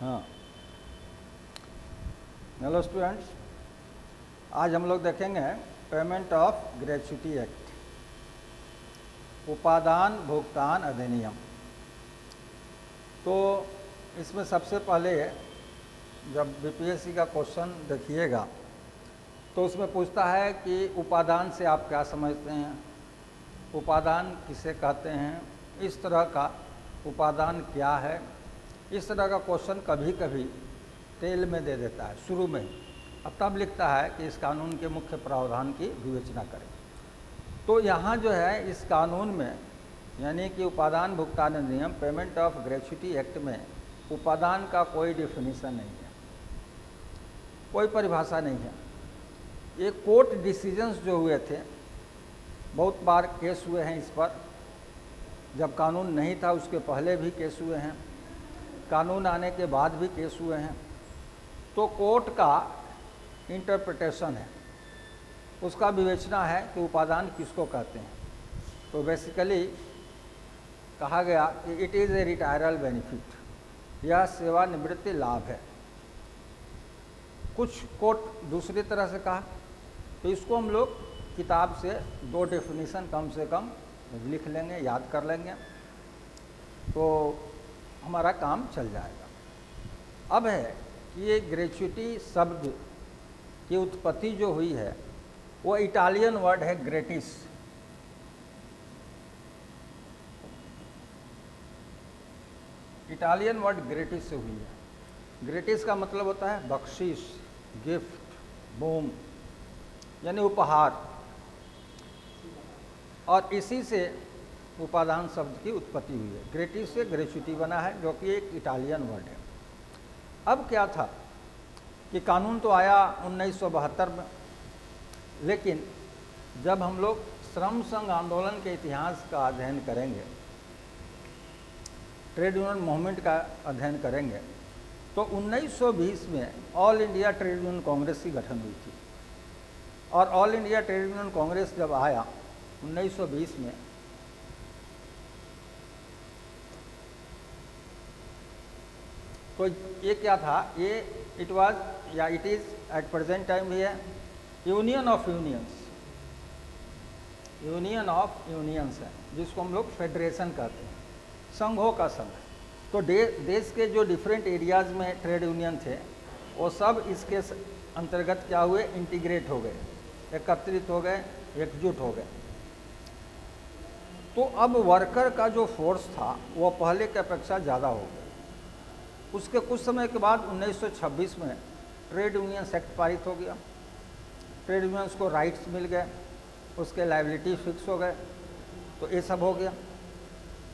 हाँ, hello students, आज हम लोग देखेंगे पेमेंट ऑफ ग्रेच्युटी एक्ट, उपादान भुगतान अधिनियम। तो इसमें सबसे पहले जब बीपीएससी का क्वेश्चन देखिएगा तो उसमें पूछता है कि उपादान से आप क्या समझते हैं, उपादान किसे कहते हैं, इस तरह का उपादान क्या है। इस तरह का क्वेश्चन कभी कभी टेल में दे देता है शुरू में ही, अब तब लिखता है कि इस कानून के मुख्य प्रावधान की विवेचना करें। तो यहाँ जो है इस कानून में यानी कि उपादान भुगतान अधिनियम पेमेंट ऑफ ग्रेच्युटी एक्ट में उपादान का कोई डिफिनीशन नहीं है, कोई परिभाषा नहीं है। ये कोर्ट डिसीजंस जो हुए थे, बहुत बार केस हुए हैं इस पर, जब कानून नहीं था उसके पहले भी केस हुए हैं, कानून आने के बाद भी केस हुए हैं। तो कोर्ट का इंटरप्रिटेशन है, उसका विवेचना है कि उपादान किसको कहते हैं। तो बेसिकली कहा गया कि इट इज़ ए रिटायरल बेनिफिट, यह सेवानिवृत्ति लाभ है। कुछ कोर्ट दूसरी तरह से कहा, तो इसको हम लोग किताब से दो डेफिनेशन कम से कम लिख लेंगे, याद कर लेंगे, तो हमारा काम चल जाएगा। अब है कि ये ग्रेच्युटी शब्द की उत्पत्ति जो हुई है वो इटालियन वर्ड है ग्रेटिस। इटालियन वर्ड ग्रेटिस से हुई है। ग्रेटिस का मतलब होता है बख्शीश, गिफ्ट, बोम, यानी उपहार, और इसी से उपादान शब्द की उत्पत्ति हुई है। ग्रेटिस से ग्रेच्युटी बना है, जो कि एक इटालियन वर्ड है। अब क्या था कि कानून तो आया 1972 में, लेकिन जब हम लोग श्रम संघ आंदोलन के इतिहास का अध्ययन करेंगे, ट्रेड यूनियन मूवमेंट का अध्ययन करेंगे, तो 1920 में all India trade union Congress की गठन हुई थी। और all India trade union Congress जब आया 1920 में, तो ये क्या था, ये इट वाज या it is at present time भी है union of unions, union of unions है, जिसको हम लोग फेडरेशन कहते हैं, संघों का संघ। तो देश के जो डिफरेंट एरियाज़ में ट्रेड यूनियन थे वो सब इसके अंतर्गत क्या हुए, इंटीग्रेट हो गए, एकत्रित हो गए, एकजुट हो गए। तो अब वर्कर का जो फोर्स था वो पहले की अपेक्षा ज़्यादा हो गया। उसके कुछ समय के बाद 1926 में ट्रेड यूनियन एक्ट पारित हो गया, ट्रेड यूनियंस को राइट्स मिल गए, उसके लायबिलिटी फिक्स हो गए, तो ये सब हो गया।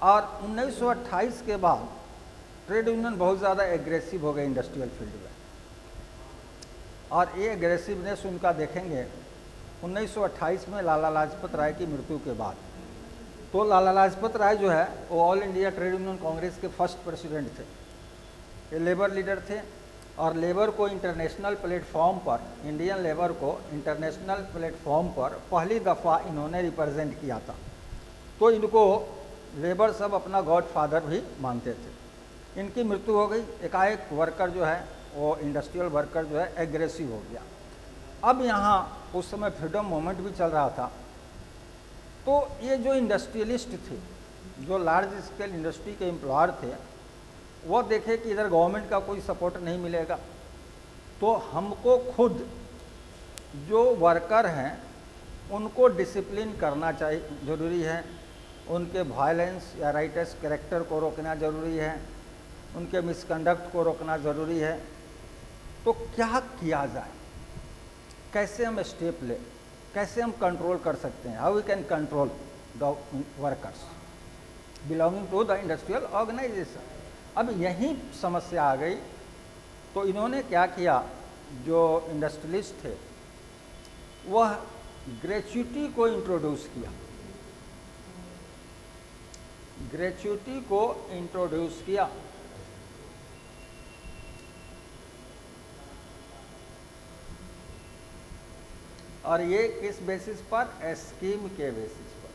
और 1928 के बाद ट्रेड यूनियन बहुत ज़्यादा एग्रेसिव हो गए इंडस्ट्रियल फील्ड में, और ये एग्रेसिवनेस उनका देखेंगे 1928 में लाला लाजपत राय की मृत्यु के बाद। तो लाला लाजपत राय जो है वो all India trade union Congress के फर्स्ट प्रेसिडेंट थे, ये लेबर लीडर थे, और लेबर को इंटरनेशनल प्लेटफॉर्म पर, इंडियन लेबर को इंटरनेशनल प्लेटफॉर्म पर पहली दफ़ा इन्होंने रिप्रेजेंट किया था। तो इनको लेबर सब अपना गॉड फादर भी मानते थे। इनकी मृत्यु हो गई, एकाएक वर्कर जो है वो इंडस्ट्रियल वर्कर जो है एग्रेसिव हो गया। अब यहाँ उस समय फ्रीडम मूवमेंट भी चल रहा था, तो ये जो इंडस्ट्रियलिस्ट थे, जो लार्ज स्केल इंडस्ट्री के एम्प्लॉयर थे, वो देखे कि इधर गवर्नमेंट का कोई सपोर्ट नहीं मिलेगा, तो हमको खुद जो वर्कर हैं उनको डिसिप्लिन करना चाहिए, ज़रूरी है, उनके वायलेंस या राइटस कैरेक्टर को रोकना ज़रूरी है, उनके मिसकंडक्ट को रोकना ज़रूरी है। तो क्या किया जाए, कैसे हम स्टेप लें, कैसे हम कंट्रोल कर सकते हैं, how we can control the workers belonging to the industrial organisation. अब यही समस्या आ गई, तो इन्होंने क्या किया, जो इंडस्ट्रियलिस्ट थे वह ग्रेच्युटी को इंट्रोड्यूस किया, ग्रेच्युटी को इंट्रोड्यूस किया। और ये किस बेसिस पर, स्कीम के बेसिस पर,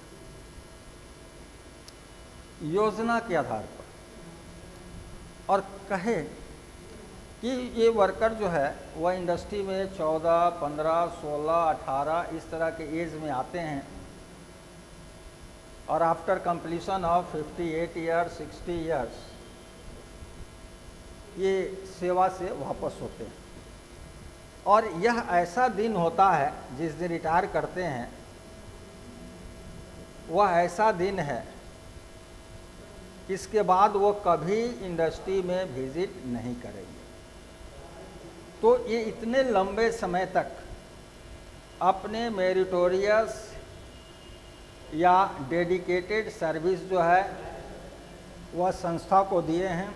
योजना के आधार पर। और कहे कि ये वर्कर जो है वह इंडस्ट्री में 14, 15, 16, 18 इस तरह के एज में आते हैं और after completion of 58 years 60 years ये सेवा से वापस होते हैं। और यह ऐसा दिन होता है जिस दिन रिटायर करते हैं, वह ऐसा दिन है इसके बाद वो कभी इंडस्ट्री में विजिट नहीं करेंगे। तो ये इतने लंबे समय तक अपने मेरिटोरियस या डेडिकेटेड सर्विस जो है वह संस्था को दिए हैं।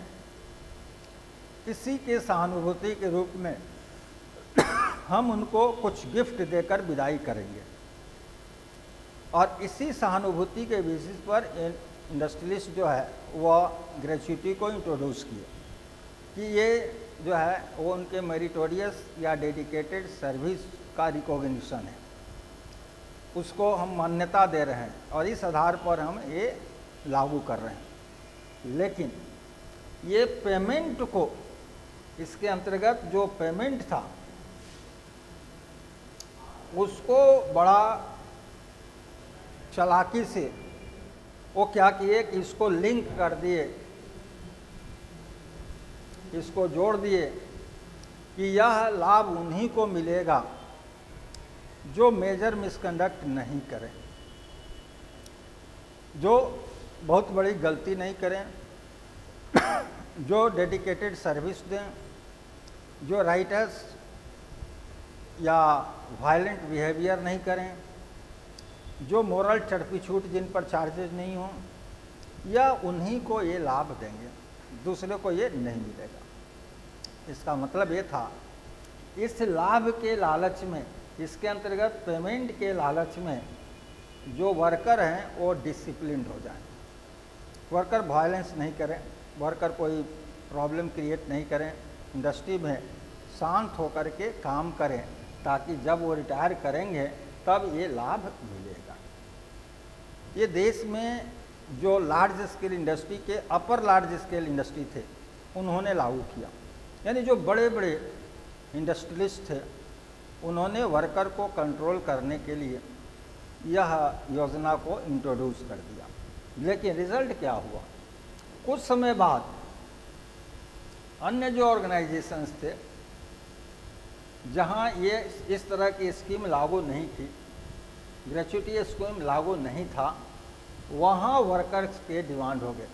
इसी के सहानुभूति के रूप में हम उनको कुछ गिफ्ट देकर विदाई करेंगे और इसी सहानुभूति के बेसिस पर इंडस्ट्रियलिस्ट जो है वह ग्रेच्युटी को इंट्रोड्यूस किए कि ये जो है वो उनके मेरिटोरियस या डेडिकेटेड सर्विस का रिकॉग्निशन है, उसको हम मान्यता दे रहे हैं और इस आधार पर हम ये लागू कर रहे हैं। लेकिन ये पेमेंट को, इसके अंतर्गत जो पेमेंट था उसको बड़ा चालाकी से वो क्या किए कि इसको लिंक कर दिए, इसको जोड़ दिए कि यह लाभ उन्हीं को मिलेगा जो मेजर मिसकंडक्ट नहीं करें, जो बहुत बड़ी गलती नहीं करें, जो डेडिकेटेड सर्विस दें, जो राइटर्स या वायलेंट बिहेवियर नहीं करें, जो मोरल चटपी-छूट जिन पर चार्जेस नहीं हों, या उन्हीं को ये लाभ देंगे, दूसरे को ये नहीं मिलेगा। इसका मतलब ये था इस लाभ के लालच में, इसके अंतर्गत पेमेंट के लालच में जो वर्कर हैं वो डिसिप्लिन्ड हो जाएं, वर्कर वायलेंस नहीं करें, वर्कर कोई प्रॉब्लम क्रिएट नहीं करें, इंडस्ट्री में शांत होकर के काम करें ताकि जब वो रिटायर करेंगे तब ये लाभ मिलेगा। ये देश में जो लार्ज स्केल इंडस्ट्री के अपर लार्ज स्केल इंडस्ट्री थे उन्होंने लागू किया, यानी जो बड़े बड़े इंडस्ट्रियलिस्ट थे उन्होंने वर्कर को कंट्रोल करने के लिए यह योजना को इंट्रोड्यूस कर दिया। लेकिन रिजल्ट क्या हुआ, कुछ समय बाद अन्य जो ऑर्गेनाइजेशंस थे जहां ये इस तरह की स्कीम लागू नहीं थी, ग्रेच्युटी स्कीम लागू नहीं था, वहाँ वर्कर्स के डिमांड हो गए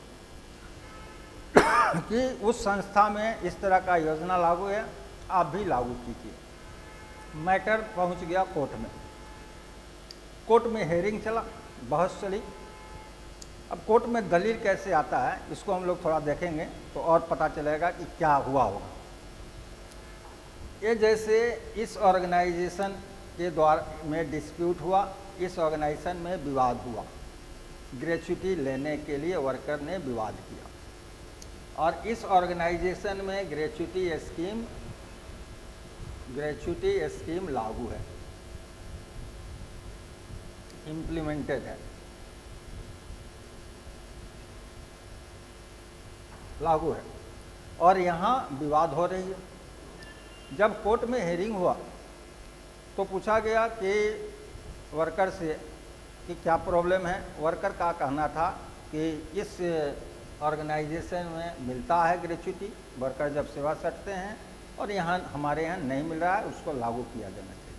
कि उस संस्था में इस तरह का योजना लागू है, आप भी लागू कीजिए। मैटर पहुँच गया कोर्ट में, कोर्ट में हेयरिंग चला, बहस चली। अब कोर्ट में दलील कैसे आता है इसको हम लोग थोड़ा देखेंगे तो और पता चलेगा कि क्या हुआ होगा। ये जैसे इस ऑर्गेनाइजेशन के द्वारा में डिस्प्यूट हुआ, इस ऑर्गेनाइजेशन में विवाद हुआ, ग्रेच्युटी लेने के लिए वर्कर ने विवाद किया और इस ऑर्गेनाइजेशन में ग्रेच्युटी स्कीम लागू है, इम्प्लीमेंटेड है, लागू है और यहाँ विवाद हो रही है। जब कोर्ट में हेयरिंग हुआ तो पूछा गया कि वर्कर से कि क्या प्रॉब्लम है। वर्कर का कहना था कि इस ऑर्गेनाइजेशन में मिलता है ग्रेच्युटी, वर्कर जब सेवा सटते हैं और यहाँ हमारे यहाँ नहीं मिल रहा है, उसको लागू किया जाना चाहिए।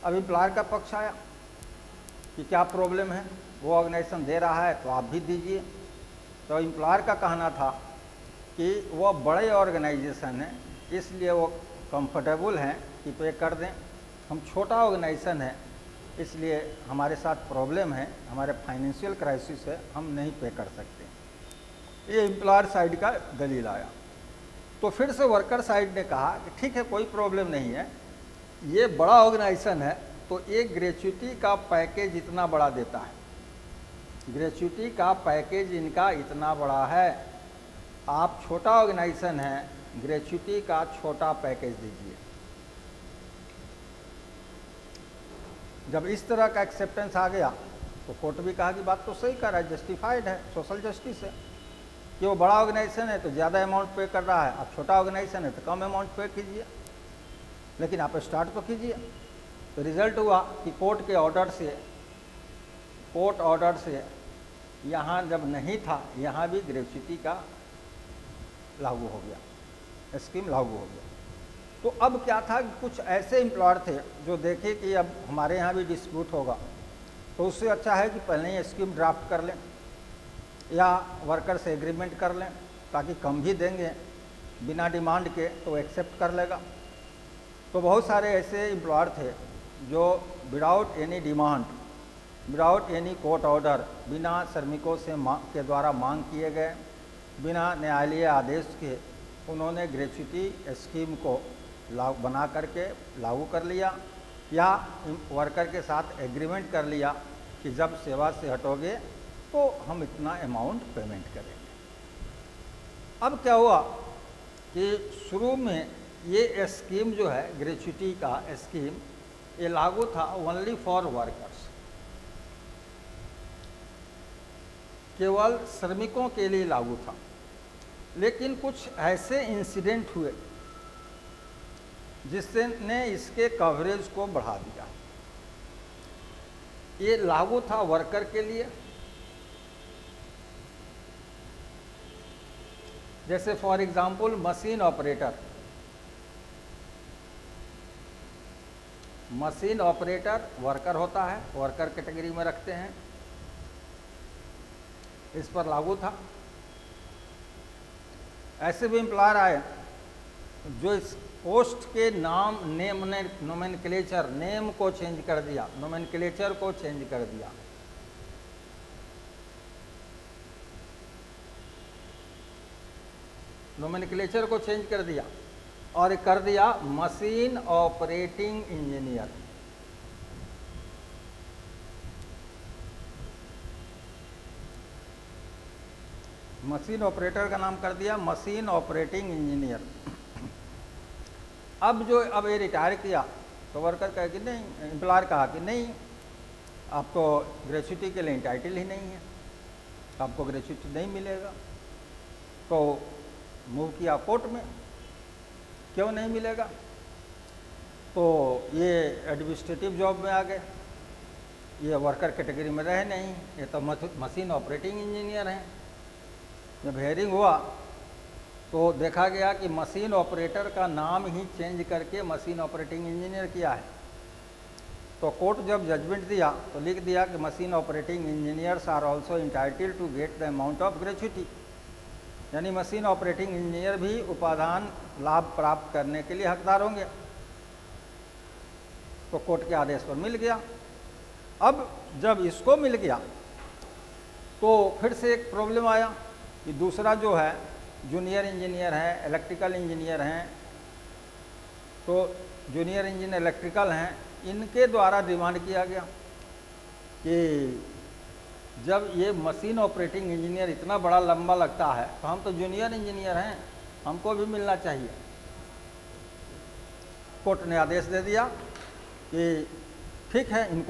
अब एम्प्लॉयर का पक्ष आया कि क्या प्रॉब्लम है, वो ऑर्गेनाइजेशन दे रहा है तो आप भी दीजिए। तो एम्प्लॉयर का कहना था कि वह बड़े ऑर्गेनाइजेशन है इसलिए वो कंफर्टेबल हैं कि पे कर दें, हम छोटा ऑर्गेनाइजेशन है इसलिए हमारे साथ प्रॉब्लम है, हमारे फाइनेंशियल क्राइसिस है, हम नहीं पे कर सकते। ये एम्प्लॉयर साइड का दलील आया। तो फिर से वर्कर साइड ने कहा कि ठीक है, कोई प्रॉब्लम नहीं है, ये बड़ा ऑर्गेनाइजेशन है तो एक ग्रेच्युटी का पैकेज इतना बड़ा देता है, ग्रेच्युटी का पैकेज इनका इतना बड़ा है, आप छोटा ऑर्गेनाइजेशन है, ग्रेच्युटी का छोटा पैकेज दीजिए। जब इस तरह का एक्सेप्टेंस आ गया तो कोर्ट भी कहा कि बात तो सही कर रहा है, जस्टिफाइड है, सोशल जस्टिस है। कि वो बड़ा ऑर्गेनाइजेशन है तो ज़्यादा अमाउंट पे कर रहा है, अब छोटा ऑर्गेनाइजेशन है तो कम अमाउंट पे कीजिए, लेकिन आप स्टार्ट तो कीजिए। तो रिज़ल्ट हुआ कि कोर्ट ऑर्डर से यहाँ जब नहीं था, यहाँ भी ग्रेच्युटी का लागू हो गया, स्कीम लागू हो गया। तो अब क्या था, कुछ ऐसे एम्प्लॉयर थे जो देखे कि अब हमारे यहाँ भी डिस्प्यूट होगा, तो उससे अच्छा है कि पहले ही स्कीम ड्राफ्ट कर लें या वर्कर से एग्रीमेंट कर लें, ताकि कम भी देंगे बिना डिमांड के तो एक्सेप्ट कर लेगा। तो बहुत सारे ऐसे एम्प्लॉयर थे जो without any demand, without any court order, बिना श्रमिकों से के द्वारा मांग किए गए, बिना न्यायालयीय आदेश के उन्होंने ग्रेच्युटी स्कीम को बना करके लागू कर लिया, या वर्कर के साथ एग्रीमेंट कर लिया कि जब सेवा से हटोगे तो हम इतना अमाउंट पेमेंट करेंगे। अब क्या हुआ कि शुरू में ये स्कीम जो है ग्रेच्युटी का स्कीम, ये लागू था ओनली फॉर वर्कर्स, केवल श्रमिकों के लिए लागू था। लेकिन कुछ ऐसे इंसिडेंट हुए जिससे ने इसके कवरेज को बढ़ा दिया। ये लागू था वर्कर के लिए, जैसे for example machine operator worker होता है, वर्कर कैटेगरी में रखते हैं, इस पर लागू था। ऐसे भी एम्प्लॉयर आए जो इस पोस्ट के नाम नोमेनक्लेचर नेम को चेंज कर दिया, नोमेनक्लेचर को चेंज कर दिया। नोमेनक्लेचर को चेंज कर दिया और कर दिया machine operating engineer. Machine operator का नाम कर दिया मशीन ऑपरेटिंग इंजीनियर। अब ये रिटायर किया तो वर्कर कहे कि नहीं, एम्प्लॉयर कहा कि नहीं, आप तो ग्रेच्युटी के लिए इंटाइटल ही नहीं है, आपको ग्रेच्युटी नहीं मिलेगा। तो मूव किया कोर्ट में, क्यों नहीं मिलेगा, तो ये एडमिनिस्ट्रेटिव जॉब में आ गए, ये वर्कर कैटेगरी में रहे नहीं, ये तो मशीन ऑपरेटिंग इंजीनियर हैं। जब हेयरिंग हुआ तो देखा गया कि मशीन ऑपरेटर का नाम ही चेंज करके मशीन ऑपरेटिंग इंजीनियर किया है। तो कोर्ट जब जजमेंट दिया तो लिख दिया कि machine operating engineers are also entitled to get the amount of gratuity, यानी मशीन ऑपरेटिंग इंजीनियर भी उपादान लाभ प्राप्त करने के लिए हकदार होंगे। तो कोर्ट के आदेश पर मिल गया। अब जब इसको मिल गया तो फिर से एक प्रॉब्लम आया कि दूसरा जो है जूनियर इंजीनियर है, इलेक्ट्रिकल इंजीनियर हैं, तो जूनियर इंजीनियर इलेक्ट्रिकल हैं, इनके द्वारा डिमांड किया गया कि जब ये मशीन ऑपरेटिंग इंजीनियर इतना बड़ा लंबा लगता है तो हम तो जूनियर इंजीनियर हैं, हमको भी मिलना चाहिए। कोर्ट ने आदेश दे दिया कि ठीक है, इनको